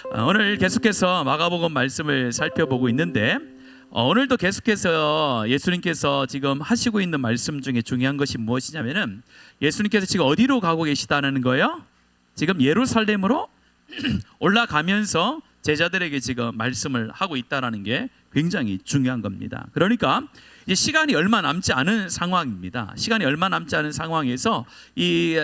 오늘 계속해서 마가복음 말씀을 살펴보고 있는데 오늘도 계속해서 예수님께서 지금 하시고 있는 말씀 중에 중요한 것이 무엇이냐면은 예수님께서 지금 어디로 가고 계시다는 거예요? 지금 예루살렘으로 올라가면서 제자들에게 지금 말씀을 하고 있다는 게 굉장히 중요한 겁니다. 그러니까 이제 시간이 얼마 남지 않은 상황입니다. 시간이 얼마 남지 않은 상황에서 이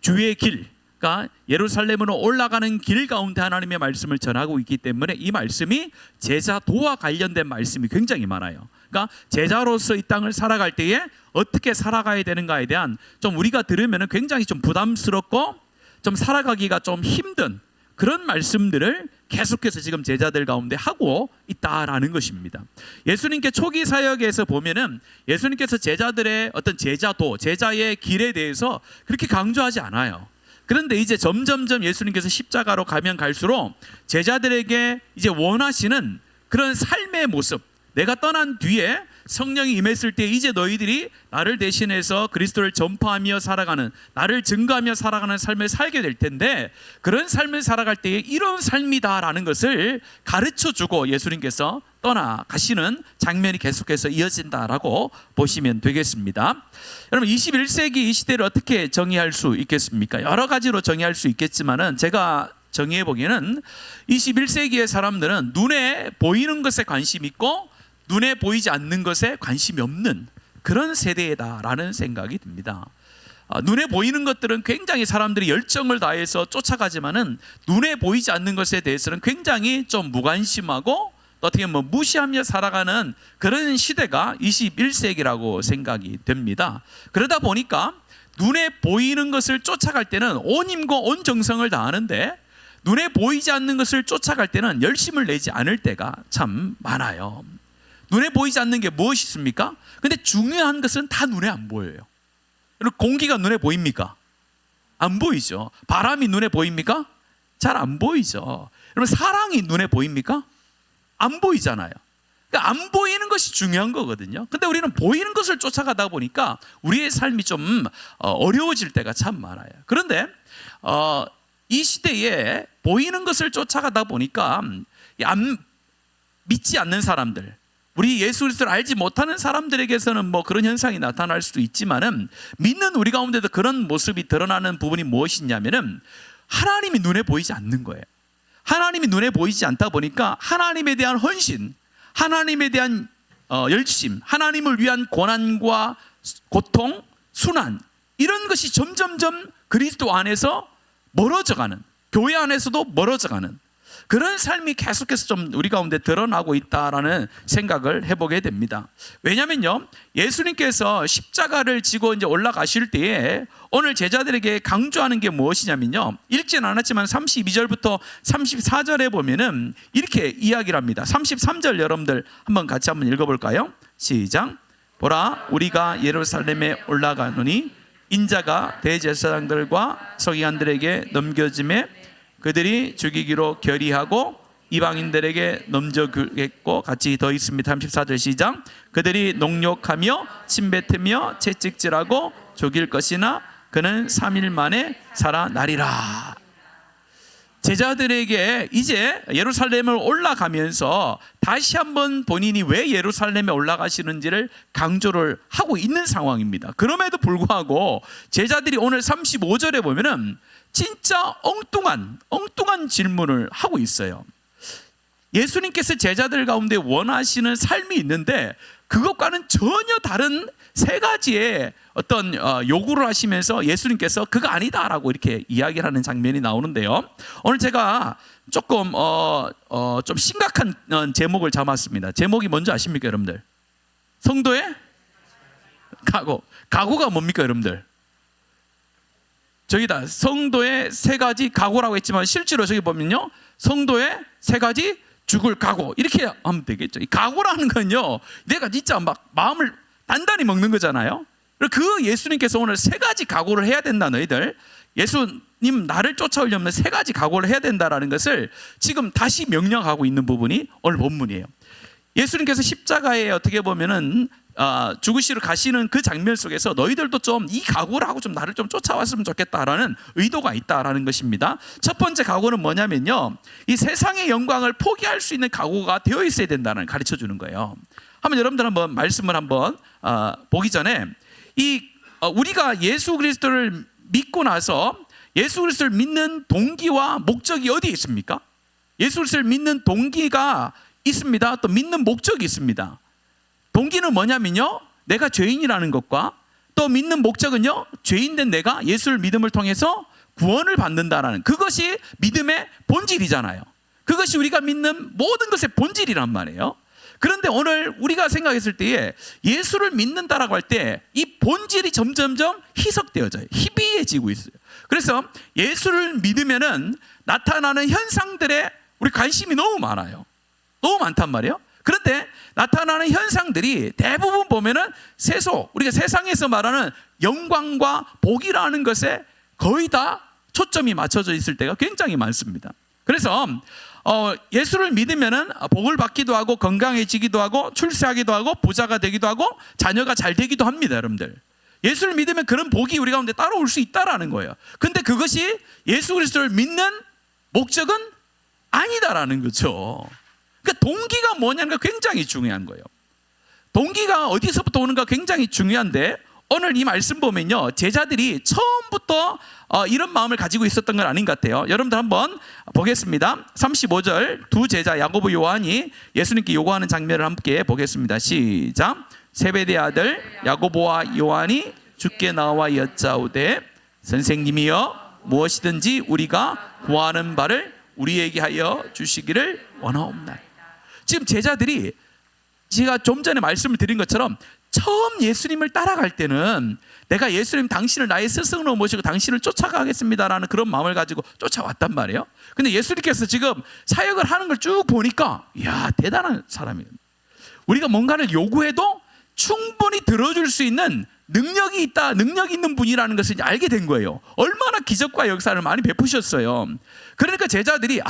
주의 길, 그러니까 예루살렘으로 올라가는 길 가운데 하나님의 말씀을 전하고 있기 때문에 이 말씀이 제자도와 관련된 말씀이 굉장히 많아요. 그러니까 제자로서 이 땅을 살아갈 때에 어떻게 살아가야 되는가에 대한 좀 우리가 들으면 굉장히 좀 부담스럽고 좀 살아가기가 좀 힘든 그런 말씀들을 계속해서 지금 제자들 가운데 하고 있다라는 것입니다. 예수님께 초기 사역에서 보면은 예수님께서 제자들의 어떤 제자도, 제자의 길에 대해서 그렇게 강조하지 않아요. 그런데 이제 점점점 예수님께서 십자가로 가면 갈수록 제자들에게 이제 원하시는 그런 삶의 모습, 내가 떠난 뒤에 성령이 임했을 때 이제 너희들이 나를 대신해서 그리스도를 전파하며 살아가는, 나를 증거하며 살아가는 삶을 살게 될 텐데 그런 삶을 살아갈 때에 이런 삶이다라는 것을 가르쳐주고 예수님께서 떠나가시는 장면이 계속해서 이어진다라고 보시면 되겠습니다. 여러분 21세기 이 시대를 어떻게 정의할 수 있겠습니까? 여러 가지로 정의할 수 있겠지만은 제가 정의해 보기에는 21세기의 사람들은 눈에 보이는 것에 관심 있고 눈에 보이지 않는 것에 관심이 없는 그런 세대다라는 생각이 듭니다. 눈에 보이는 것들은 굉장히 사람들이 열정을 다해서 쫓아가지만은 눈에 보이지 않는 것에 대해서는 굉장히 좀 무관심하고 어떻게 보면 무시하며 살아가는 그런 시대가 21세기라고 생각이 됩니다. 그러다 보니까 눈에 보이는 것을 쫓아갈 때는 온 힘과 온 정성을 다하는데 눈에 보이지 않는 것을 쫓아갈 때는 열심을 내지 않을 때가 참 많아요. 눈에 보이지 않는 게 무엇이 있습니까? 근데 중요한 것은 다 눈에 안 보여요. 그리고 공기가 눈에 보입니까? 안 보이죠. 바람이 눈에 보입니까? 잘 안 보이죠. 여러분 사랑이 눈에 보입니까? 안 보이잖아요. 그러니까 안 보이는 것이 중요한 거거든요. 근데 우리는 보이는 것을 쫓아가다 보니까 우리의 삶이 좀 어려워질 때가 참 많아요. 그런데 이 시대에 보이는 것을 쫓아가다 보니까 믿지 않는 사람들, 우리 예수 그리스도를 알지 못하는 사람들에게서는 뭐 그런 현상이 나타날 수도 있지만은 믿는 우리 가운데도 그런 모습이 드러나는 부분이 무엇이냐면은 하나님이 눈에 보이지 않는 거예요. 하나님이 눈에 보이지 않다 보니까 하나님에 대한 헌신, 하나님에 대한 열심, 하나님을 위한 고난과 고통, 순환 이런 것이 점점점 그리스도 안에서 멀어져가는, 교회 안에서도 멀어져가는 그런 삶이 계속해서 좀 우리 가운데 드러나고 있다라는 생각을 해보게 됩니다. 왜냐면요, 예수님께서 십자가를 지고 이제 올라가실 때에 오늘 제자들에게 강조하는 게 무엇이냐면요, 읽지는 않았지만 32절부터 34절에 보면은 이렇게 이야기를 합니다. 33절 여러분들 한번 같이 한번 읽어볼까요? 시작. 보라, 우리가 예루살렘에 올라가노니 인자가 대제사장들과 서기관들에게 넘겨짐에 그들이 죽이기로 결의하고 이방인들에게 넘겨주겠고, 같이 더 있습니다. 34절 시작. 그들이 농욕하며 침뱉으며 채찍질하고 죽일 것이나 그는 3일 만에 살아나리라. 제자들에게 이제 예루살렘을 올라가면서 다시 한번 본인이 왜 예루살렘에 올라가시는지를 강조를 하고 있는 상황입니다. 그럼에도 불구하고 제자들이 오늘 35절에 보면은 진짜 엉뚱한 질문을 하고 있어요. 예수님께서 제자들 가운데 원하시는 삶이 있는데 그것과는 전혀 다른 세 가지의 어떤 요구를 하시면서 예수님께서 그거 아니다라고 이렇게 이야기를 하는 장면이 나오는데요. 오늘 제가 조금 좀 심각한 제목을 잡았습니다. 제목이 뭔지 아십니까, 여러분들? 성도의 각오가 뭡니까, 여러분들? 저기다 성도의 세 가지 각오라고 했지만 실제로 저기 보면요, 성도의 세 가지 죽을 각오 이렇게 하면 되겠죠. 이 각오라는 건요, 내가 진짜 막 마음을 단단히 먹는 거잖아요. 그 예수님께서 오늘 세 가지 각오를 해야 된다. 너희들 예수님 나를 쫓아오려면 세 가지 각오를 해야 된다라는 것을 지금 다시 명령하고 있는 부분이 오늘 본문이에요. 예수님께서 십자가에 어떻게 보면은 죽으시러 가시는 그 장면 속에서 너희들도 좀 이 각오를 하고 좀 나를 좀 쫓아왔으면 좋겠다라는 의도가 있다라는 것입니다. 첫 번째 각오는 뭐냐면요, 이 세상의 영광을 포기할 수 있는 각오가 되어 있어야 된다는 가르쳐 주는 거예요. 한번 여러분들 한번 말씀을 한번 보기 전에 우리가 예수 그리스도를 믿고 나서 예수 그리스도를 믿는 동기와 목적이 어디에 있습니까? 예수 그리스도를 믿는 동기가 있습니다. 또 믿는 목적이 있습니다. 동기는 뭐냐면요, 내가 죄인이라는 것과 또 믿는 목적은요, 죄인된 내가 예수를 믿음을 통해서 구원을 받는다라는 그것이 믿음의 본질이잖아요. 그것이 우리가 믿는 모든 것의 본질이란 말이에요. 그런데 오늘 우리가 생각했을 때에 예수를 믿는다라고 할 때 이 본질이 점점점 희석되어져요. 희비해지고 있어요. 그래서 예수를 믿으면은 나타나는 현상들에 우리 관심이 너무 많아요. 너무 많단 말이에요. 그런데 나타나는 현상들이 대부분 보면은 우리가 세상에서 말하는 영광과 복이라는 것에 거의 다 초점이 맞춰져 있을 때가 굉장히 많습니다. 그래서 예수를 믿으면은 복을 받기도 하고 건강해지기도 하고 출세하기도 하고 부자가 되기도 하고 자녀가 잘 되기도 합니다, 여러분들. 예수를 믿으면 그런 복이 우리 가운데 따라올 수 있다라는 거예요. 근데 그것이 예수 그리스도를 믿는 목적은 아니다라는 거죠. 그러니까 동기가 뭐냐는 게 굉장히 중요한 거예요. 동기가 어디서부터 오는가 굉장히 중요한데, 오늘 이 말씀 보면요, 제자들이 처음부터 이런 마음을 가지고 있었던 건 아닌 것 같아요. 여러분들 한번 보겠습니다. 35절 두 제자 야고보 요한이 예수님께 요구하는 장면을 함께 보겠습니다. 시작. 세베대 아들 야고보와 요한이 주께 나와 여짜오되 선생님이여 무엇이든지 우리가 구하는 바를 우리에게 하여 주시기를 원하옵나이다. 지금 제자들이 제가 좀 전에 말씀을 드린 것처럼 처음 예수님을 따라갈 때는 내가 예수님 당신을 나의 스승으로 모시고 당신을 쫓아가겠습니다라는 그런 마음을 가지고 쫓아왔단 말이에요. 근데 예수님께서 지금 사역을 하는 걸 쭉 보니까 이야, 대단한 사람이에요. 우리가 뭔가를 요구해도 충분히 들어줄 수 있는 능력이 있다, 능력 있는 분이라는 것을 이제 알게 된 거예요. 얼마나 기적과 역사를 많이 베푸셨어요. 그러니까 제자들이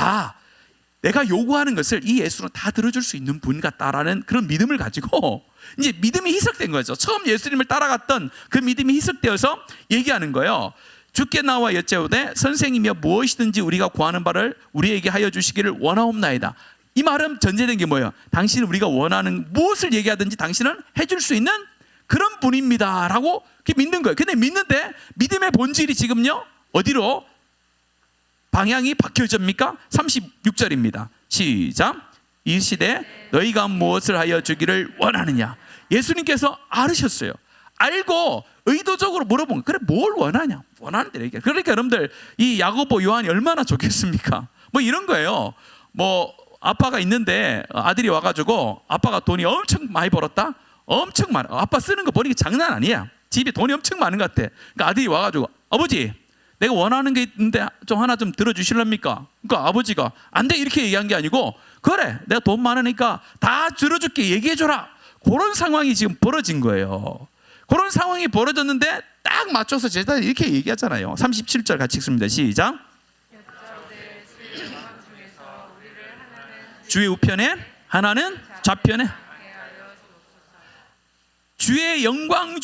내가 요구하는 것을 이 예수는 다 들어줄 수 있는 분 같다라는 그런 믿음을 가지고 이제 믿음이 희석된 거죠. 처음 예수님을 따라갔던 그 믿음이 희석되어서 얘기하는 거예요. 주께 나와 여짜오되 선생님이여 무엇이든지 우리가 구하는 바를 우리에게 하여 주시기를 원하옵나이다. 이 말은 전제된 게 뭐예요? 당신은 우리가 원하는 무엇을 얘기하든지 당신은 해줄 수 있는 그런 분입니다 라고 믿는 거예요. 근데 믿는데 믿음의 본질이 지금요, 어디로 방향이 바뀌어집니까? 36절입니다. 시작. 이 시대 너희가 무엇을 하여 주기를 원하느냐. 예수님께서 알으셨어요. 알고 의도적으로 물어본 거예요. 그래, 뭘 원하냐? 원하는 대로 얘기해. 그러니까 여러분들 이 야고보 요한이 얼마나 좋겠습니까? 뭐 이런 거예요. 뭐 아빠가 있는데 아들이 와가지고 아빠가 돈이 엄청 많이 벌었다? 엄청 많아. 아빠 쓰는 거 보니까 장난 아니야. 집에 돈이 엄청 많은 것 같아. 그러니까 아들이 와가지고 아버지 내가 원하는 게 있는데 좀 하나 좀 들어주실랍니까? 그러니까 아버지가 안 돼 이렇게 얘기한 게 아니고 그래 내가 돈 많으니까 다 들어줄게 얘기해줘라. 그런 상황이 지금 벌어진 거예요. 그런 상황이 벌어졌는데 딱 맞춰서 제자들이 이렇게 얘기하잖아요. 37절 같이 읽습니다. 시작. 주의 우편에 하나는 좌편에. 주의 영광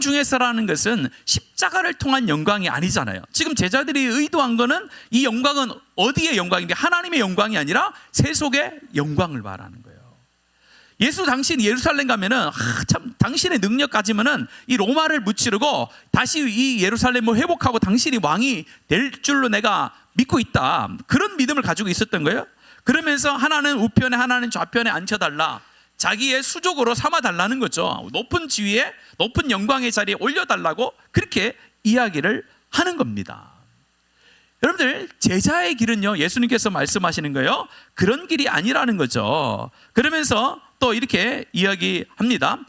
중에서라는 것은 십자가를 통한 영광이 아니잖아요. 지금 제자들이 의도한 거는 이 영광은 어디의 영광인데 하나님의 영광이 아니라 세속의 영광을 말하는 거예요. 예수 당신 예루살렘 가면은 참 당신의 능력 가지면은 이 로마를 무찌르고 다시 이 예루살렘을 회복하고 당신이 왕이 될 줄로 내가 믿고 있다. 그런 믿음을 가지고 있었던 거예요. 그러면서 하나는 우편에 하나는 좌편에 앉혀달라. 자기의 수족으로 삼아달라는 거죠. 높은 지위에 높은 영광의 자리에 올려달라고 그렇게 이야기를 하는 겁니다. 여러분들 제자의 길은요 예수님께서 말씀하시는 거예요. 그런 길이 아니라는 거죠. 그러면서 또 이렇게 이야기합니다.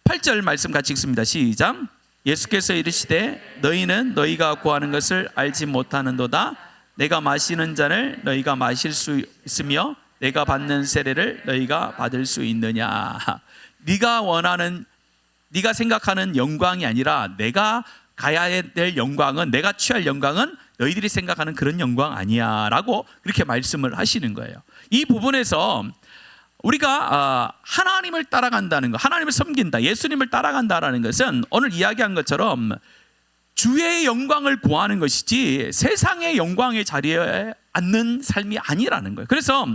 38절 말씀 같이 읽습니다. 시작. 예수께서 이르시되 너희는 너희가 구하는 것을 알지 못하는도다. 내가 마시는 잔을 너희가 마실 수 있으며 내가 받는 세례를 너희가 받을 수 있느냐. 네가 원하는 네가 생각하는 영광이 아니라 내가 가야 될 영광은, 내가 취할 영광은 너희들이 생각하는 그런 영광 아니야 라고 그렇게 말씀을 하시는 거예요. 이 부분에서 우리가 하나님을 따라간다는 것, 하나님을 섬긴다, 예수님을 따라간다라는 것은 오늘 이야기한 것처럼 주의 영광을 구하는 것이지 세상의 영광의 자리에 앉는 삶이 아니라는 거예요. 그래서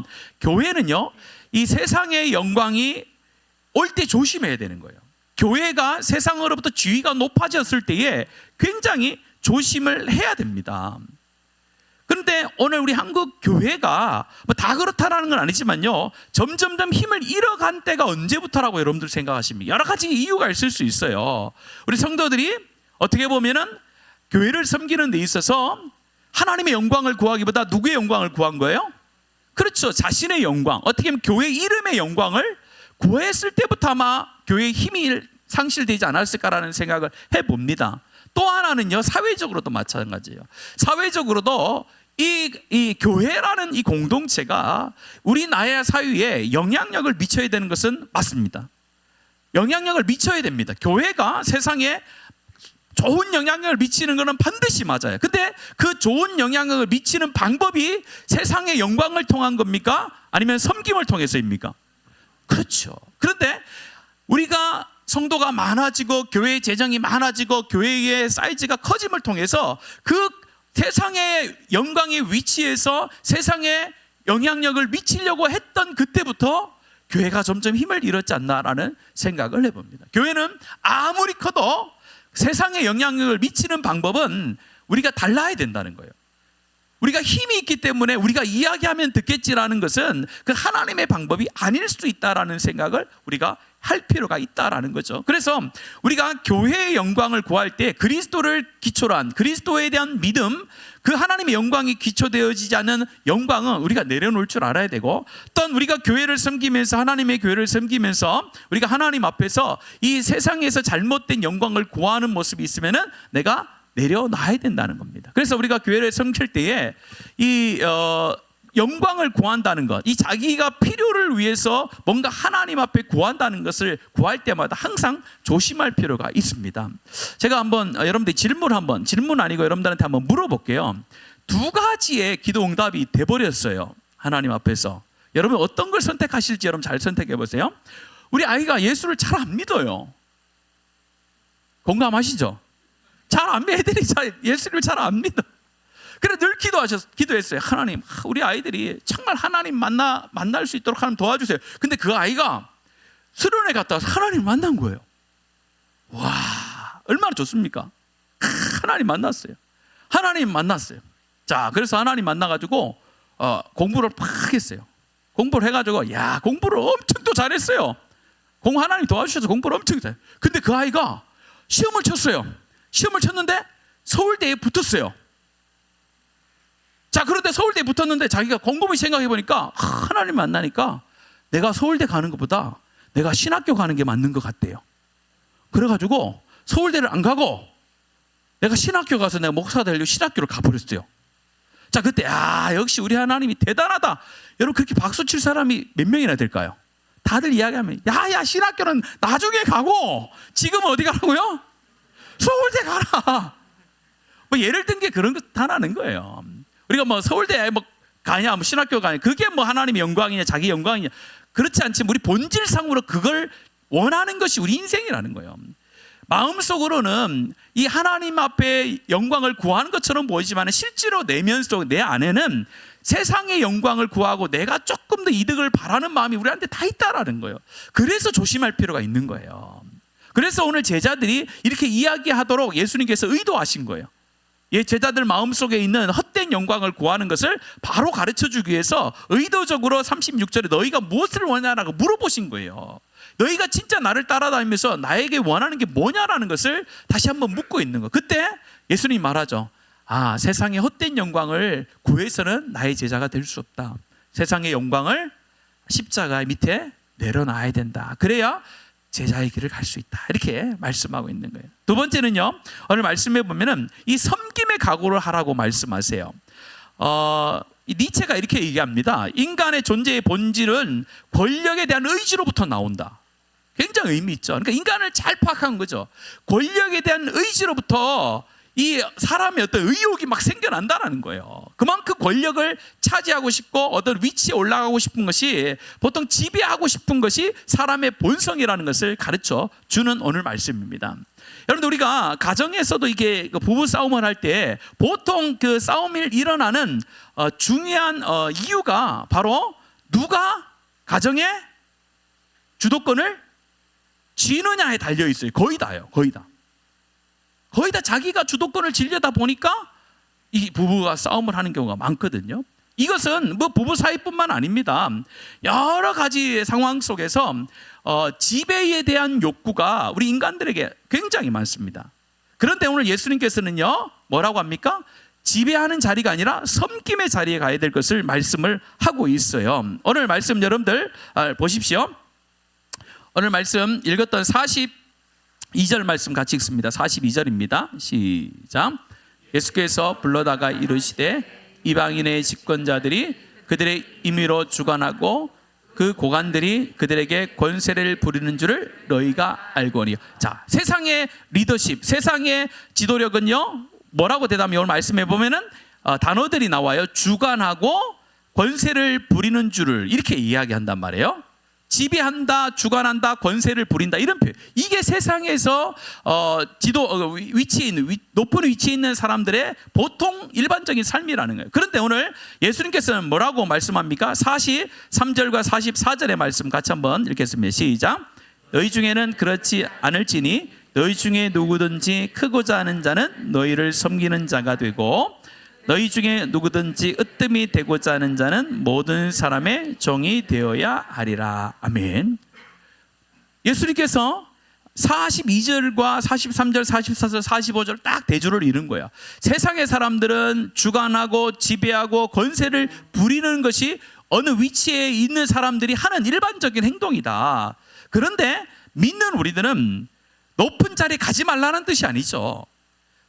교회는요, 이 세상의 영광이 올 때 조심해야 되는 거예요. 교회가 세상으로부터 지위가 높아졌을 때에 굉장히 조심을 해야 됩니다. 그런데 오늘 우리 한국 교회가 뭐 다 그렇다라는 건 아니지만요, 점점점 힘을 잃어간 때가 언제부터라고 여러분들 생각하십니까? 여러 가지 이유가 있을 수 있어요. 우리 성도들이 어떻게 보면은 교회를 섬기는 데 있어서 하나님의 영광을 구하기보다 누구의 영광을 구한 거예요? 그렇죠, 자신의 영광, 어떻게 보면 교회 이름의 영광을 구했을 때부터 아마 교회의 힘이 상실되지 않았을까라는 생각을 해봅니다. 또 하나는요, 사회적으로도 마찬가지예요. 사회적으로도 이 교회라는 이 공동체가 우리 나라 사회에 영향력을 미쳐야 되는 것은 맞습니다. 영향력을 미쳐야 됩니다. 교회가 세상에 좋은 영향력을 미치는 것은 반드시 맞아요. 근데 그 좋은 영향력을 미치는 방법이 세상의 영광을 통한 겁니까? 아니면 섬김을 통해서입니까? 그렇죠. 그런데 우리가 성도가 많아지고 교회의 재정이 많아지고 교회의 사이즈가 커짐을 통해서 그 세상의 영광의 위치에서 세상에 영향력을 미치려고 했던 그때부터 교회가 점점 힘을 잃었지 않나라는 생각을 해봅니다. 교회는 아무리 커도 세상에 영향력을 미치는 방법은 우리가 달라야 된다는 거예요. 우리가 힘이 있기 때문에 우리가 이야기하면 듣겠지라는 것은 그 하나님의 방법이 아닐 수도 있다라는 생각을 우리가 할 필요가 있다라는 거죠. 그래서 우리가 교회의 영광을 구할 때 그리스도를 기초로 한, 그리스도에 대한 믿음, 그 하나님의 영광이 기초되어지지 않는 영광은 우리가 내려놓을 줄 알아야 되고, 또한 우리가 교회를 섬기면서, 하나님의 교회를 섬기면서 우리가 하나님 앞에서 이 세상에서 잘못된 영광을 구하는 모습이 있으면은 내가 내려놔야 된다는 겁니다. 그래서 우리가 교회를 섬길 때에 이 영광을 구한다는 것, 이 자기가 필요를 위해서 뭔가 하나님 앞에 구한다는 것을 구할 때마다 항상 조심할 필요가 있습니다. 제가 한번 여러분들 질문 아니고 여러분들한테 한번 물어볼게요. 두 가지의 기도 응답이 돼버렸어요, 하나님 앞에서. 여러분 어떤 걸 선택하실지 여러분 잘 선택해 보세요. 우리 아이가 예수를 잘 안 믿어요. 공감하시죠? 애들이 예수를 잘 안 믿어. 그래 늘 기도했어요. 하나님, 우리 아이들이 정말 하나님 만날 수 있도록 하나님 도와주세요. 근데 그 아이가 수련회 갔다 와서 하나님 만난 거예요. 와, 얼마나 좋습니까? 하나님 만났어요. 자, 그래서 하나님 만나가지고 공부를 팍 했어요. 공부를 해가지고, 야, 공부를 엄청 또 잘했어요. 하나님 도와주셔서 공부를 엄청 잘해요. 근데 그 아이가 시험을 쳤어요. 시험을 쳤는데 서울대에 붙었어요. 자, 그런데 서울대에 붙었는데 자기가 곰곰이 생각해 보니까 하나님 만나니까 내가 서울대 가는 것보다 내가 신학교 가는 게 맞는 것 같대요. 그래가지고 서울대를 안 가고 내가 신학교 가서 내가 목사 되려고 신학교를 가버렸어요. 자, 그때 역시 우리 하나님이 대단하다. 여러분 그렇게 박수 칠 사람이 몇 명이나 될까요? 다들 이야기하면 야 신학교는 나중에 가고 지금 어디 가라고요? 서울대 가라. 뭐 예를 든 게 그런 거 하나는 거예요. 우리가 뭐 서울대 가냐, 신학교 가냐, 그게 뭐 하나님의 영광이냐, 자기 영광이냐, 그렇지 않지만 우리 본질상으로 그걸 원하는 것이 우리 인생이라는 거예요. 마음속으로는 이 하나님 앞에 영광을 구하는 것처럼 보이지만 실제로 내면 속 내 안에는 세상의 영광을 구하고 내가 조금 더 이득을 바라는 마음이 우리한테 다 있다라는 거예요. 그래서 조심할 필요가 있는 거예요. 그래서 오늘 제자들이 이렇게 이야기하도록 예수님께서 의도하신 거예요. 제자들 마음속에 있는 헛된 영광을 구하는 것을 바로 가르쳐주기 위해서 의도적으로 36절에 너희가 무엇을 원하냐고 물어보신 거예요. 너희가 진짜 나를 따라다니면서 나에게 원하는 게 뭐냐라는 것을 다시 한번 묻고 있는 거예요. 그때 예수님이 말하죠. 세상의 헛된 영광을 구해서는 나의 제자가 될 수 없다. 세상의 영광을 십자가 밑에 내려놔야 된다. 그래야 제자의 길을 갈 수 있다. 이렇게 말씀하고 있는 거예요. 두 번째는요, 오늘 말씀해 보면은 이 섬김의 각오를 하라고 말씀하세요. 니체가 이렇게 얘기합니다. 인간의 존재의 본질은 권력에 대한 의지로부터 나온다. 굉장히 의미 있죠. 그러니까 인간을 잘 파악한 거죠. 권력에 대한 의지로부터 이 사람의 어떤 의욕이 막 생겨난다는 거예요. 그만큼 권력을 차지하고 싶고 어떤 위치에 올라가고 싶은 것이, 보통 지배하고 싶은 것이 사람의 본성이라는 것을 가르쳐 주는 오늘 말씀입니다. 여러분들, 우리가 가정에서도 이게 부부 싸움을 할 때 보통 그 싸움이 일어나는 중요한 이유가 바로 누가 가정의 주도권을 쥐느냐에 달려 있어요. 거의 다요. 거의 다 자기가 주도권을 쥐려다 보니까 이 부부가 싸움을 하는 경우가 많거든요. 이것은 뭐 부부 사이뿐만 아닙니다. 여러 가지 상황 속에서 지배에 대한 욕구가 우리 인간들에게 굉장히 많습니다. 그런데 오늘 예수님께서는요, 뭐라고 합니까? 지배하는 자리가 아니라 섬김의 자리에 가야 될 것을 말씀을 하고 있어요. 오늘 말씀 여러분들 보십시오. 오늘 말씀 읽었던 42절 말씀 같이 읽습니다. 42절입니다. 시작. 예수께서 불러다가 이르시되 이방인의 집권자들이 그들의 임의로 주관하고 그 고관들이 그들에게 권세를 부리는 줄을 너희가 알거니와. 자, 세상의 리더십, 세상의 지도력은요, 뭐라고 대답해? 오늘 말씀해 보면은 단어들이 나와요. 주관하고 권세를 부리는 줄을 이렇게 이야기한단 말이에요. 지배한다, 주관한다, 권세를 부린다, 이런 표현. 이게 세상에서 위치에 있는, 높은 위치에 있는 사람들의 보통 일반적인 삶이라는 거예요. 그런데 오늘 예수님께서는 뭐라고 말씀합니까? 43절과 44절의 말씀 같이 한번 읽겠습니다. 시작. 너희 중에는 그렇지 않을지니 너희 중에 누구든지 크고자 하는 자는 너희를 섬기는 자가 되고 너희 중에 누구든지 으뜸이 되고자 하는 자는 모든 사람의 종이 되어야 하리라. 아멘. 예수님께서 42절과 43절, 44절, 45절 딱 대조를 이룬 거예요. 세상의 사람들은 주관하고 지배하고 권세를 부리는 것이 어느 위치에 있는 사람들이 하는 일반적인 행동이다. 그런데 믿는 우리들은 높은 자리에 가지 말라는 뜻이 아니죠.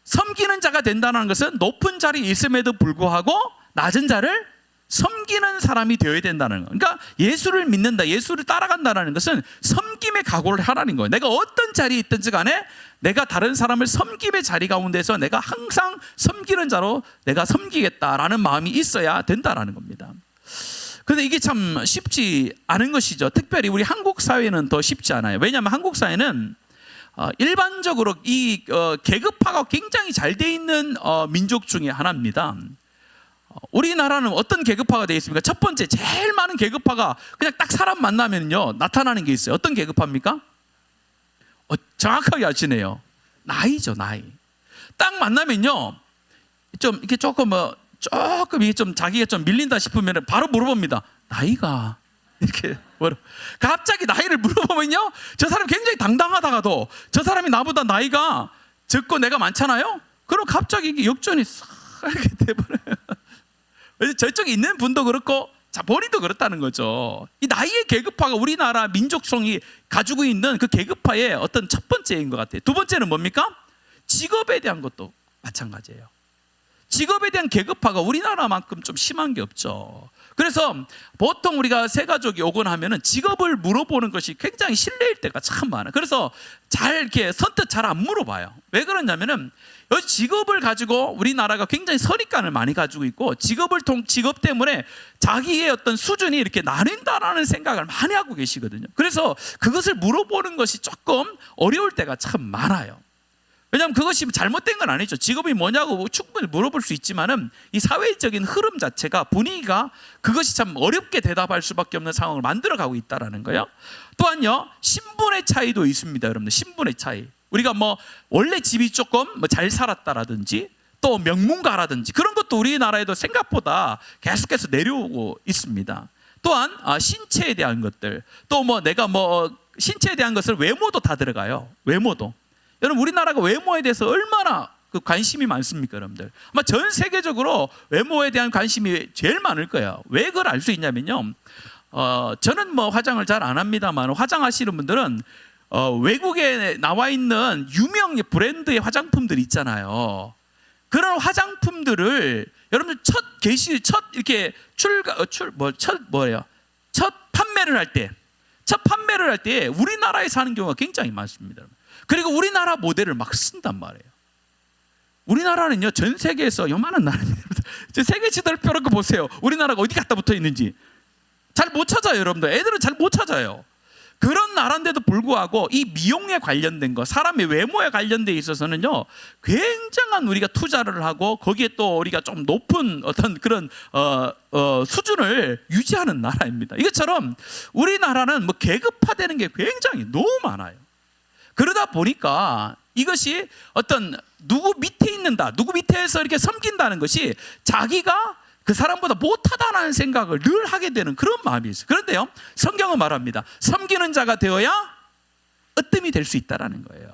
섬기는 자가 된다는 것은 높은 자리에 있음에도 불구하고 낮은 자를 섬기는 사람이 되어야 된다는 거예요. 그러니까 예수를 믿는다, 예수를 따라간다는 것은 섬김의 각오를 하라는 거예요. 내가 어떤 자리에 있든지 간에 내가 다른 사람을 섬김의 자리 가운데서 내가 항상 섬기는 자로 내가 섬기겠다라는 마음이 있어야 된다는 겁니다. 그런데 이게 참 쉽지 않은 것이죠. 특별히 우리 한국 사회는 더 쉽지 않아요. 왜냐하면 한국 사회는 일반적으로 이 계급화가 굉장히 잘 돼 있는 민족 중에 하나입니다. 우리나라는 어떤 계급화가 되어 있습니까? 첫 번째, 제일 많은 계급화가 그냥 딱 사람 만나면요 나타나는 게 있어요. 어떤 계급화입니까? 정확하게 아시네요. 나이죠, 나이. 딱 만나면요 좀 이렇게 조금 이게 좀 자기가 좀 밀린다 싶으면 바로 물어봅니다. 나이가 이렇게 갑자기 나이를 물어보면요, 저 사람 굉장히 당당하다가도 저 사람이 나보다 나이가 적고 내가 많잖아요. 그럼 갑자기 이게 역전이 싹 이렇게 돼버려요. 저쪽에 있는 분도 그렇고 자 본인도 그렇다는 거죠. 이 나이의 계급화가 우리나라 민족성이 가지고 있는 그 계급화의 어떤 첫 번째인 것 같아요. 두 번째는 뭡니까? 직업에 대한 것도 마찬가지예요. 직업에 대한 계급화가 우리나라만큼 좀 심한 게 없죠. 그래서 보통 우리가 새 가족이 오곤 하면은 직업을 물어보는 것이 굉장히 실례일 때가 참 많아요. 그래서 잘 이렇게 선뜻 잘 안 물어봐요. 왜 그러냐면은 이 직업을 가지고 우리나라가 굉장히 선입관을 많이 가지고 있고 직업 때문에 자기의 어떤 수준이 이렇게 나뉜다라는 생각을 많이 하고 계시거든요. 그래서 그것을 물어보는 것이 조금 어려울 때가 참 많아요. 왜냐하면 그것이 잘못된 건 아니죠. 직업이 뭐냐고 충분히 물어볼 수 있지만은 이 사회적인 흐름 자체가 분위기가 그것이 참 어렵게 대답할 수밖에 없는 상황을 만들어가고 있다라는 거예요. 또한요, 신분의 차이도 있습니다, 여러분들. 신분의 차이. 우리가 원래 집이 조금 잘 살았다라든지 또 명문가라든지 그런 것도 우리나라에도 생각보다 계속해서 내려오고 있습니다. 또한 신체에 대한 것들, 또 내가 신체에 대한 것을 외모도 다 들어가요. 외모도. 여러분, 우리나라가 외모에 대해서 얼마나 관심이 많습니까, 여러분들? 아마 전 세계적으로 외모에 대한 관심이 제일 많을 거예요. 왜 그걸 알 수 있냐면요, 저는 화장을 잘 안 합니다만 화장하시는 분들은 외국에 나와 있는 유명 브랜드의 화장품들 있잖아요. 그런 화장품들을 여러분들 첫 판매를 할 때, 첫 판매를 할 때 우리나라에서 하는 경우가 굉장히 많습니다. 그리고 우리나라 모델을 막 쓴단 말이에요. 우리나라는요, 전 세계에서 요만한 나라입니다. 세계 지도를 펴놓고 보세요. 우리나라가 어디 갖다 붙어 있는지 잘 못 찾아요. 여러분들, 애들은 잘 못 찾아요. 그런 나라인데도 불구하고 이 미용에 관련된 거, 사람의 외모에 관련돼 있어서는요, 굉장한 우리가 투자를 하고 거기에 또 우리가 좀 높은 어떤 그런 수준을 유지하는 나라입니다. 이것처럼 우리나라는 뭐 계급화되는 게 굉장히 너무 많아요. 그러다 보니까 이것이 어떤 누구 밑에 있는다, 누구 밑에서 이렇게 섬긴다는 것이 자기가 그 사람보다 못하다는 생각을 늘 하게 되는 그런 마음이 있어요. 그런데요, 성경은 말합니다. 섬기는 자가 되어야 으뜸이 될 수 있다는 거예요.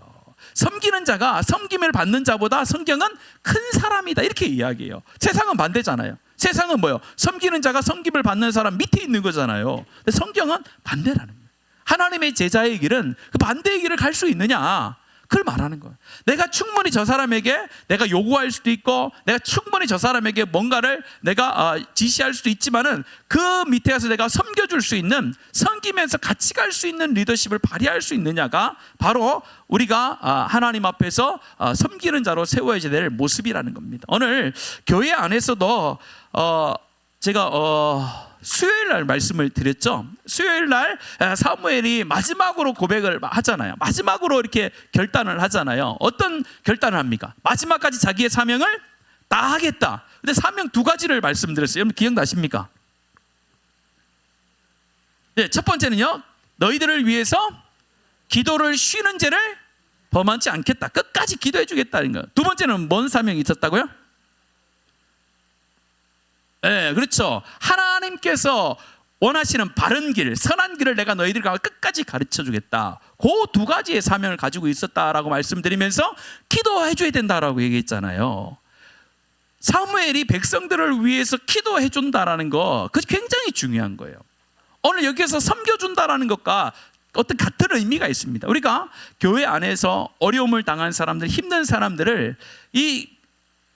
섬기는 자가 섬김을 받는 자보다 성경은 큰 사람이다, 이렇게 이야기해요. 세상은 반대잖아요. 세상은 뭐예요? 섬기는 자가 섬김을 받는 사람 밑에 있는 거잖아요. 근데 성경은 반대라는 거예요. 하나님의 제자의 길은 그 반대의 길을 갈 수 있느냐, 그걸 말하는 거예요. 내가 충분히 저 사람에게 내가 요구할 수도 있고, 내가 충분히 저 사람에게 뭔가를 내가 지시할 수도 있지만은 그 밑에 가서 내가 섬겨줄 수 있는, 섬기면서 같이 갈 수 있는 리더십을 발휘할 수 있느냐가 바로 우리가 하나님 앞에서 섬기는 자로 세워야 될 모습이라는 겁니다. 오늘 교회 안에서도 제가 수요일 날 말씀을 드렸죠. 수요일 날 사무엘이 마지막으로 고백을 하잖아요. 마지막으로 이렇게 결단을 하잖아요. 어떤 결단을 합니까? 마지막까지 자기의 사명을 다 하겠다. 근데 사명 두 가지를 말씀드렸어요. 여러분 기억나십니까? 네, 첫 번째는요, 너희들을 위해서 기도를 쉬는 죄를 범하지 않겠다. 끝까지 기도해 주겠다는 거예요. 두 번째는 뭔 사명이 있었다고요? 네, 그렇죠. 하나님께서 원하시는 바른 길, 선한 길을 내가 너희들과 끝까지 가르쳐 주겠다. 그 두 가지의 사명을 가지고 있었다라고 말씀드리면서 기도해 줘야 된다라고 얘기했잖아요. 사무엘이 백성들을 위해서 기도해 준다라는 거, 그것이 굉장히 중요한 거예요. 오늘 여기에서 섬겨준다라는 것과 어떤 같은 의미가 있습니다. 우리가 교회 안에서 어려움을 당한 사람들, 힘든 사람들을, 이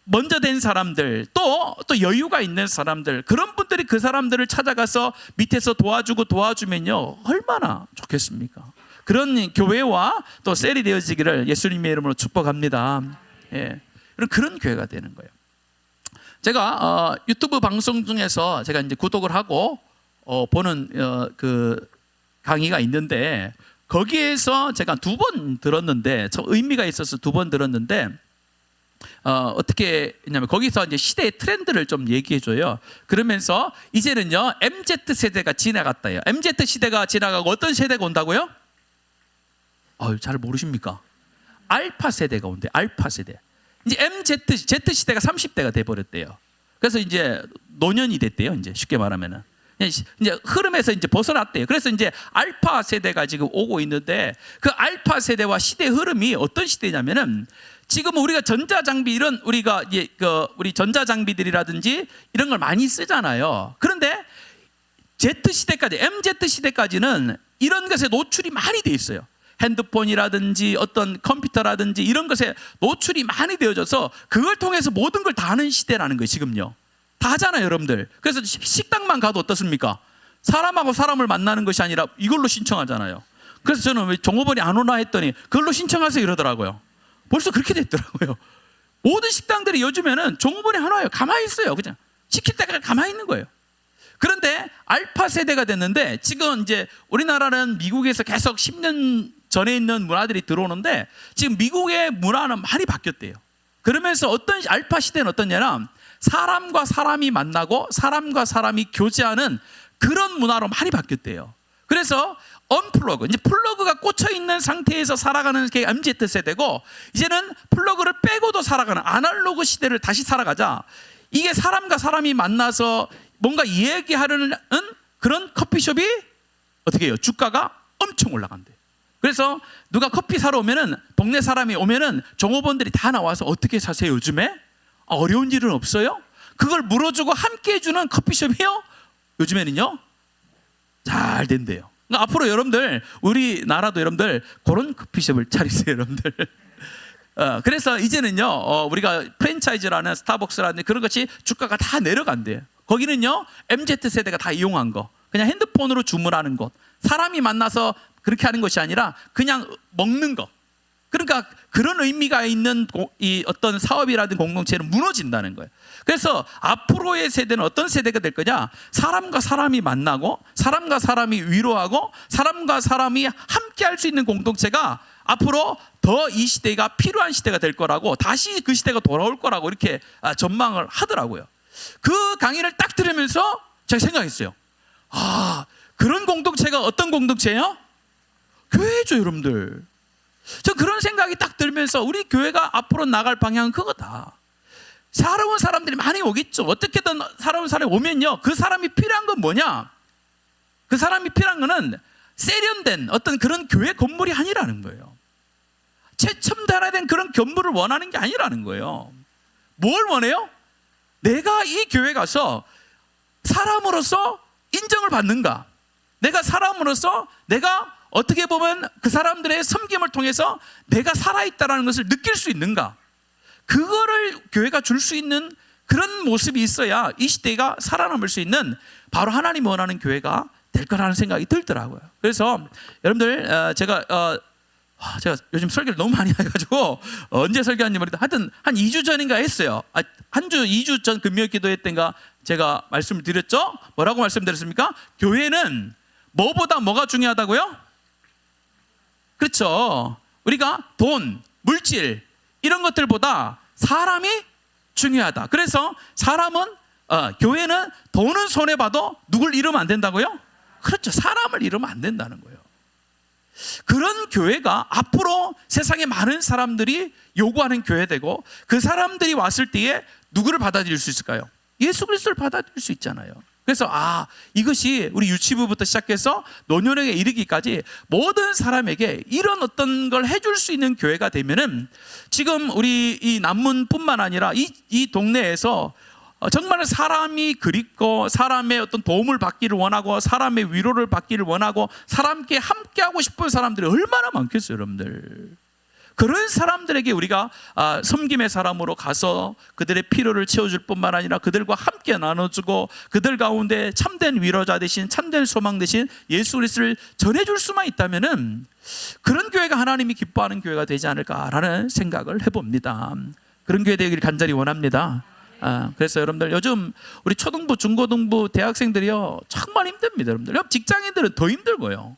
먼저 된 사람들, 또 여유가 있는 사람들, 그런 분들이 그 사람들을 찾아가서 밑에서 도와주면요, 얼마나 좋겠습니까? 그런 교회와 또 셀이 되어지기를 예수님의 이름으로 축복합니다. 예, 그런 교회가 되는 거예요. 제가 유튜브 방송 중에서 제가 이제 구독을 하고 보는 그 강의가 있는데, 거기에서 제가 2번 들었는데, 저 의미가 있어서 2번 들었는데, 어떻게 했냐면 거기서 이제 시대의 트렌드를 좀 얘기해 줘요. 그러면서 이제는요, MZ 세대가 지나갔다요. MZ 시대가 지나가고 어떤 세대가 온다고요? 잘 모르십니까? 알파 세대가 온대. 알파 세대. 이제 Z 시대가 30대가 돼 버렸대요. 그래서 이제 노년이 됐대요. 이제 쉽게 말하면은 이제 흐름에서 이제 벗어났대요. 그래서 이제 알파 세대가 지금 오고 있는데, 그 알파 세대와 시대 흐름이 어떤 시대냐면은, 지금 우리가 전자장비, 이런 우리가 우리 전자장비들이라든지 이런 걸 많이 쓰잖아요. 그런데 Z시대까지, MZ시대까지는 이런 것에 노출이 많이 돼 있어요. 핸드폰이라든지 어떤 컴퓨터라든지 이런 것에 노출이 많이 되어져서 그걸 통해서 모든 걸 다 하는 시대라는 거예요. 지금요, 다 하잖아요, 여러분들. 그래서 식당만 가도 어떻습니까? 사람하고 사람을 만나는 것이 아니라 이걸로 신청하잖아요. 그래서 저는 왜 종업원이 안 오나 했더니 그걸로 신청하세요 이러더라고요. 벌써 그렇게 됐더라고요. 모든 식당들이 요즘에는 종업원이 안 와요. 가만히 있어요. 그냥 시킬 때까지 가만히 있는 거예요. 그런데 알파 세대가 됐는데, 지금 이제 우리나라는 미국에서 계속 10년 전에 있는 문화들이 들어오는데, 지금 미국의 문화는 많이 바뀌었대요. 그러면서 어떤 알파 시대는 어떠냐면, 사람과 사람이 만나고 사람과 사람이 교제하는 그런 문화로 많이 바뀌었대요. 그래서 언플러그, 이제 플러그가 꽂혀 있는 상태에서 살아가는 게 MZ 세대고, 이제는 플러그를 빼고도 살아가는 아날로그 시대를 다시 살아가자. 이게 사람과 사람이 만나서 뭔가 이야기하는 그런 커피숍이 어떻게 해요? 주가가 엄청 올라간대. 그래서 누가 커피 사러 오면은, 동네 사람이 오면은 종업원들이 다 나와서 어떻게 사세요 요즘에? 어려운 일은 없어요? 그걸 물어주고 함께 해주는 커피숍이요, 요즘에는요 잘 된대요. 그러니까 앞으로 여러분들, 우리나라도 여러분들 그런 커피숍을 차리세요, 여러분들. 그래서 이제는요, 우리가 프랜차이즈라는 스타벅스라는 그런 것이 주가가 다 내려간대요. 거기는요 MZ 세대가 다 이용한 거. 그냥 핸드폰으로 주문하는 것, 사람이 만나서 그렇게 하는 것이 아니라 그냥 먹는 것. 그러니까 그런 의미가 있는 이 어떤 사업이라든 공동체는 무너진다는 거예요. 그래서 앞으로의 세대는 어떤 세대가 될 거냐? 사람과 사람이 만나고 사람과 사람이 위로하고 사람과 사람이 함께 할 수 있는 공동체가 앞으로 더 이 시대가 필요한 시대가 될 거라고, 다시 그 시대가 돌아올 거라고 이렇게 전망을 하더라고요. 그 강의를 딱 들으면서 제가 생각했어요. 그런 공동체가 어떤 공동체예요? 교회죠, 여러분들. 저 그런 생각이 딱 들면서 우리 교회가 앞으로 나갈 방향은 그거다. 살아온 사람들이 많이 오겠죠. 어떻게든 살아온 사람이 오면요, 그 사람이 필요한 건 뭐냐? 그 사람이 필요한 거는 세련된 어떤 그런 교회 건물이 아니라는 거예요. 최첨단화된 그런 건물을 원하는 게 아니라는 거예요. 뭘 원해요? 내가 이 교회 가서 사람으로서 인정을 받는가? 내가 사람으로서 내가 어떻게 보면 그 사람들의 섬김을 통해서 내가 살아있다는 것을 느낄 수 있는가? 그거를 교회가 줄 수 있는 그런 모습이 있어야 이 시대가 살아남을 수 있는 바로 하나님이 원하는 교회가 될 거라는 생각이 들더라고요. 그래서 여러분들 제가 요즘 설교를 너무 많이 해가지고 언제 설교한지 모르겠는데 하여튼 한 2주 전인가 했어요. 2주 전 금요일 기도회 때인가 제가 말씀을 드렸죠. 뭐라고 말씀드렸습니까? 교회는 뭐보다 뭐가 중요하다고요? 그렇죠. 우리가 돈, 물질 이런 것들보다 사람이 중요하다. 그래서 교회는 돈은 손해봐도 누굴 잃으면 안 된다고요? 그렇죠. 사람을 잃으면 안 된다는 거예요. 그런 교회가 앞으로 세상에 많은 사람들이 요구하는 교회 되고, 그 사람들이 왔을 때에 누구를 받아들일 수 있을까요? 예수 그리스도를 받아들일 수 있잖아요. 그래서 이것이 우리 유치부부터 시작해서 노년에 이르기까지 모든 사람에게 이런 어떤 걸 해줄 수 있는 교회가 되면은, 지금 우리 이 남문뿐만 아니라 이 동네에서 정말 사람이 그립고 사람의 어떤 도움을 받기를 원하고 사람의 위로를 받기를 원하고 사람께 함께하고 싶은 사람들이 얼마나 많겠어요, 여러분들. 그런 사람들에게 우리가 섬김의 사람으로 가서 그들의 필요를 채워줄 뿐만 아니라 그들과 함께 나눠주고 그들 가운데 참된 위로자 대신 참된 소망 대신 예수 그리스도를 전해줄 수만 있다면은 그런 교회가 하나님이 기뻐하는 교회가 되지 않을까라는 생각을 해봅니다. 그런 교회 되기를 간절히 원합니다. 그래서 여러분들 요즘 우리 초등부, 중고등부, 대학생들이요 정말 힘듭니다, 여러분들. 직장인들은 더 힘들고요.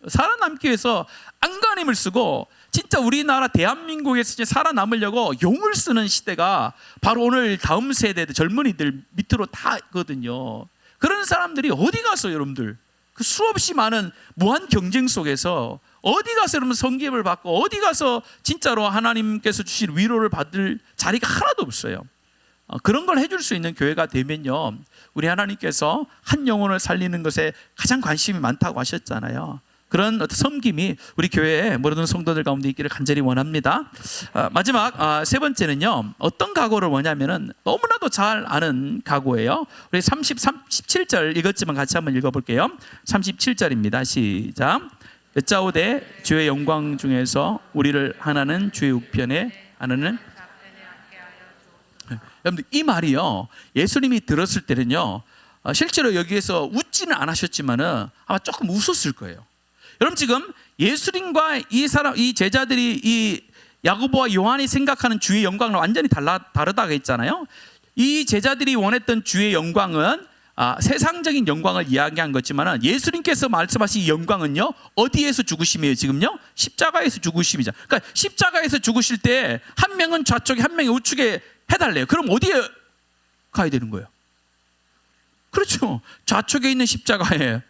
살아남기 위해서 안간힘을 쓰고 진짜 우리나라 대한민국에서 살아남으려고 용을 쓰는 시대가 바로 오늘 다음 세대 젊은이들 밑으로 다 있거든요. 그런 사람들이 어디 가서 여러분들 그 수없이 많은 무한 경쟁 속에서 어디 가서 여러분 섬김을 받고 어디 가서 진짜로 하나님께서 주신 위로를 받을 자리가 하나도 없어요. 그런 걸 해줄 수 있는 교회가 되면요, 우리 하나님께서 한 영혼을 살리는 것에 가장 관심이 많다고 하셨잖아요. 그런 섬김이 우리 교회에 모든 성도들 가운데 있기를 간절히 원합니다. 마지막 세 번째는요, 어떤 각오를 원하면은 너무나도 잘 아는 각오예요. 우리 37절 읽었지만 같이 한번 읽어볼게요. 37절입니다. 시작. 여짜오되 주의 영광 중에서 우리를 하나는 주의 우편에 하나는. 여러분들 이 말이요, 예수님이 들었을 때는요 실제로 여기에서 웃지는 않으셨지만은 아마 조금 웃었을 거예요. 여러분 지금 예수님과 이 제자들이 이 야고보와 요한이 생각하는 주의 영광은 완전히 다르다고 했잖아요. 이 제자들이 원했던 주의 영광은 세상적인 영광을 이야기한 거지만 예수님께서 말씀하신 영광은요 어디에서 죽으심이에요? 지금요 십자가에서 죽으심이죠. 그러니까 십자가에서 죽으실 때 한 명은 좌쪽에 한 명이 우측에 해달래요. 그럼 어디에 가야 되는 거예요? 그렇죠. 좌측에 있는 십자가에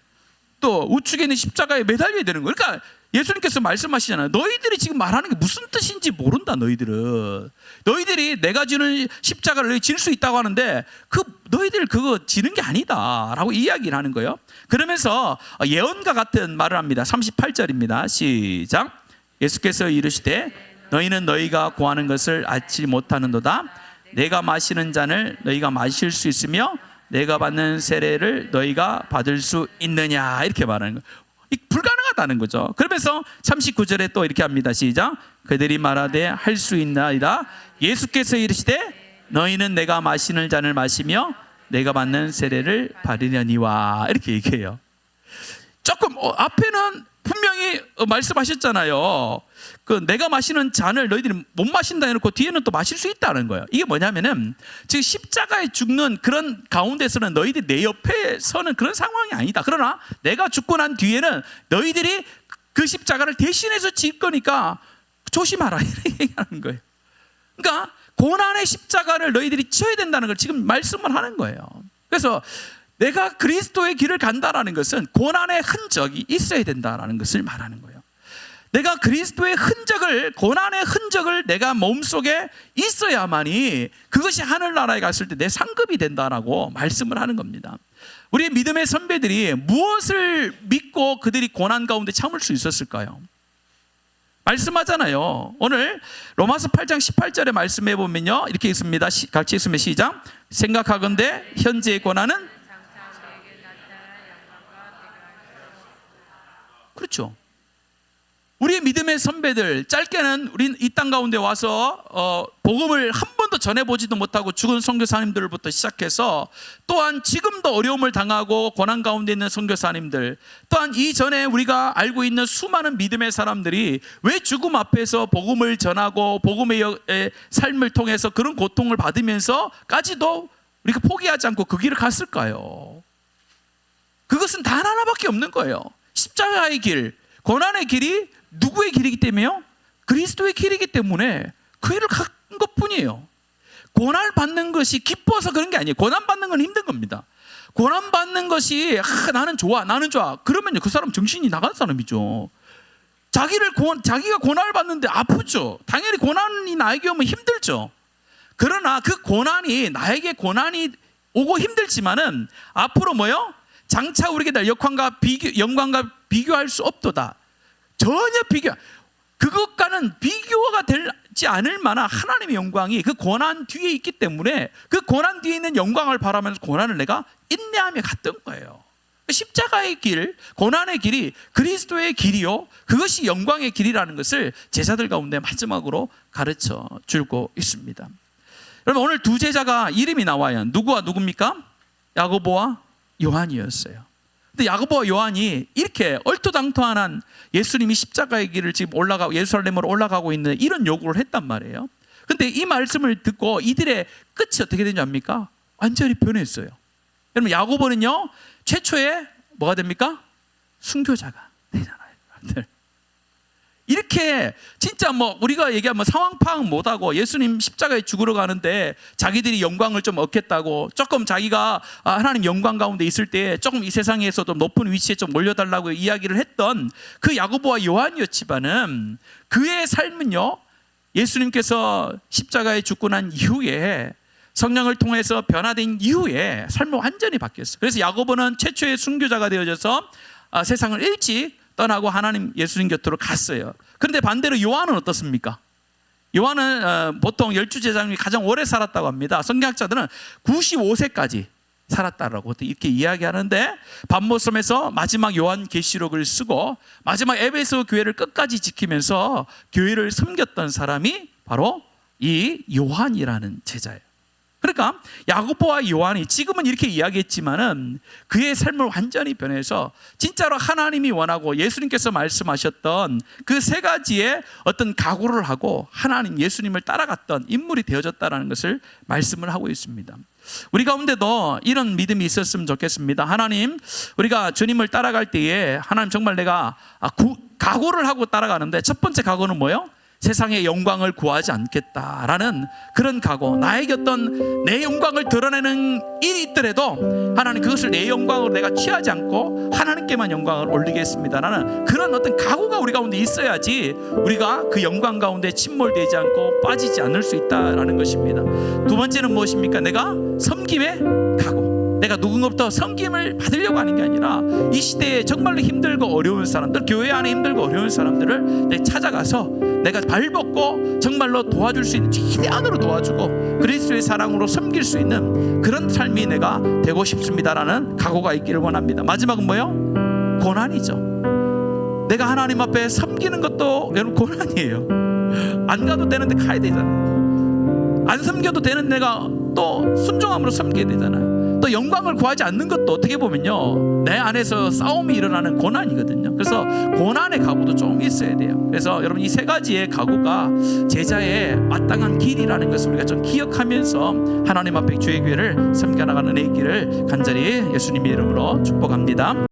또 우측에 있는 십자가에 매달려야 되는 거예요. 그러니까 예수님께서 말씀하시잖아요. 너희들이 지금 말하는 게 무슨 뜻인지 모른다. 너희들이 내가 지는 십자가를 질 수 있다고 하는데 너희들 그거 지는 게 아니다 라고 이야기를 하는 거예요. 그러면서 예언과 같은 말을 합니다. 38절입니다. 시작. 예수께서 이르시되 너희는 너희가 구하는 것을 알지 못하는도다. 내가 마시는 잔을 너희가 마실 수 있으며 내가 받는 세례를 너희가 받을 수 있느냐, 이렇게 말하는 거예요. 불가능하다는 거죠. 그러면서 39절에 또 이렇게 합니다. 시작. 그들이 말하되 할 수 있나이다. 예수께서 이르시되 너희는 내가 마시는 잔을 마시며 내가 받는 세례를 받으려니와 이렇게 얘기해요. 조금 앞에는 분명히 말씀하셨잖아요. 그 내가 마시는 잔을 너희들이 못 마신다 해놓고 뒤에는 또 마실 수 있다는 거예요. 이게 뭐냐면은 지금 십자가에 죽는 그런 가운데서는 너희들이 내 옆에 서는 그런 상황이 아니다. 그러나 내가 죽고 난 뒤에는 너희들이 그 십자가를 대신해서 질 거니까 조심하라 이렇게 얘기하는 거예요. 그러니까 고난의 십자가를 너희들이 쳐야 된다는 걸 지금 말씀을 하는 거예요. 그래서 내가 그리스도의 길을 간다라는 것은 고난의 흔적이 있어야 된다라는 것을 말하는 거예요. 내가 그리스도의 흔적을, 고난의 흔적을 내가 몸속에 있어야만이 그것이 하늘나라에 갔을 때 내 상급이 된다라고 말씀을 하는 겁니다. 우리 믿음의 선배들이 무엇을 믿고 그들이 고난 가운데 참을 수 있었을까요? 말씀하잖아요. 오늘 로마서 8장 18절에 말씀해 보면요, 이렇게 읽습니다. 같이 읽으면 시작. 생각하건대 현재의 고난은, 그렇죠. 우리의 믿음의 선배들, 짧게는 우린 이 땅 가운데 와서 복음을 한 번도 전해보지도 못하고 죽은 선교사님들부터 시작해서, 또한 지금도 어려움을 당하고 고난 가운데 있는 선교사님들, 또한 이전에 우리가 알고 있는 수많은 믿음의 사람들이 왜 죽음 앞에서 복음을 전하고 복음의 삶을 통해서 그런 고통을 받으면서까지도 우리가 포기하지 않고 그 길을 갔을까요? 그것은 단 하나밖에 없는 거예요. 십자가의 길, 고난의 길이 누구의 길이기 때문에요? 그리스도의 길이기 때문에 그 길을 간 것뿐이에요. 고난을 받는 것이 기뻐서 그런 게 아니에요. 고난 받는 건 힘든 겁니다. 고난 받는 것이 나는 좋아, 나는 좋아, 그러면 그 사람 정신이 나간 사람이죠. 자기가 고난을 받는데 아프죠. 당연히 고난이 나에게 오면 힘들죠. 그러나 그 고난이 나에게 고난이 오고 힘들지만은 앞으로 뭐요? 장차 우리에게 날 영광과 비교할 수 없도다. 전혀 그것과는 비교가 되지 않을 만한 하나님의 영광이 그 고난 뒤에 있기 때문에 그 고난 뒤에 있는 영광을 바라면서 고난을 내가 인내하며 갔던 거예요. 십자가의 길, 고난의 길이 그리스도의 길이요, 그것이 영광의 길이라는 것을 제자들 가운데 마지막으로 가르쳐 주고 있습니다. 여러분, 오늘 두 제자가 이름이 나와요. 누구와 누굽니까? 야고보와 요한이었어요. 근데 야고보와 요한이 이렇게 얼토당토한 예수님이 십자가의 길을 지금 예루살렘으로 올라가고 있는 이런 요구를 했단 말이에요. 근데 이 말씀을 듣고 이들의 끝이 어떻게 되는지 압니까? 완전히 변했어요. 여러분, 야고보는요, 최초에 뭐가 됩니까? 순교자가 되잖아요. 이렇게 진짜 우리가 얘기하면 상황 파악 못하고 예수님 십자가에 죽으러 가는데 자기들이 영광을 좀 얻겠다고 조금 자기가 하나님 영광 가운데 있을 때 조금 이 세상에서 좀 높은 위치에 좀 올려달라고 이야기를 했던 그 야고보와 요한이었지만은 그의 삶은요, 예수님께서 십자가에 죽고 난 이후에 성령을 통해서 변화된 이후에 삶을 완전히 바뀌었어요. 그래서 야고보는 최초의 순교자가 되어져서 세상을 일찍 떠나고 하나님 예수님 곁으로 갔어요. 그런데 반대로 요한은 어떻습니까? 요한은 보통 12제자 중에 가장 오래 살았다고 합니다. 성경학자들은 95세까지 살았다라고 이렇게 이야기하는데, 반모섬에서 마지막 요한계시록을 쓰고 마지막 에베소 교회를 끝까지 지키면서 교회를 섬겼던 사람이 바로 이 요한이라는 제자예요. 그러니까 야고보와 요한이 지금은 이렇게 이야기했지만은 그의 삶을 완전히 변해서 진짜로 하나님이 원하고 예수님께서 말씀하셨던 그 세 가지의 어떤 각오를 하고 하나님 예수님을 따라갔던 인물이 되어졌다는 것을 말씀을 하고 있습니다. 우리 가운데도 이런 믿음이 있었으면 좋겠습니다. 하나님, 우리가 주님을 따라갈 때에 하나님 정말 내가 각오를 하고 따라가는데 첫 번째 각오는 뭐예요? 세상의 영광을 구하지 않겠다라는 그런 각오, 나에게 어떤 내 영광을 드러내는 일이 있더라도 하나님 그것을 내 영광으로 내가 취하지 않고 하나님께만 영광을 올리겠습니다라는 그런 어떤 각오가 우리 가운데 있어야지 우리가 그 영광 가운데 침몰되지 않고 빠지지 않을 수 있다라는 것입니다. 두 번째는 무엇입니까? 내가 섬김의 각오. 내가 누군가부터 섬김을 받으려고 하는 게 아니라 이 시대에 정말로 힘들고 어려운 사람들, 교회 안에 힘들고 어려운 사람들을 내가 찾아가서 내가 발벗고 정말로 도와줄 수 있는, 최대한으로 도와주고 그리스도의 사랑으로 섬길 수 있는 그런 삶이 내가 되고 싶습니다라는 각오가 있기를 원합니다. 마지막은 뭐예요? 고난이죠. 내가 하나님 앞에 섬기는 것도 여러분 고난이에요. 안 가도 되는데 가야 되잖아요. 안 섬겨도 되는 내가 또 순종함으로 섬겨야 되잖아요. 또 영광을 구하지 않는 것도 어떻게 보면요, 내 안에서 싸움이 일어나는 고난이거든요. 그래서 고난의 각오도 좀 있어야 돼요. 그래서 여러분, 이 세 가지의 각오가 제자의 마땅한 길이라는 것을 우리가 좀 기억하면서 하나님 앞에 주의 교회를 섬겨나가는 은혜의 길을 간절히 예수님의 이름으로 축복합니다.